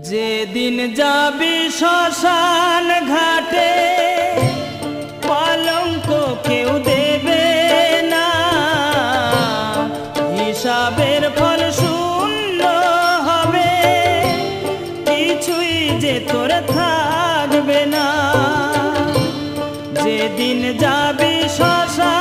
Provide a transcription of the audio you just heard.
যেদিন যাবি শ্মশান ঘাটে কলঙ্ক কেউ দেবে না, হিসাবের ফল শূন্য হবে, কিছুই যে তোর থাকবে না। যেদিন যাবি শ্মশান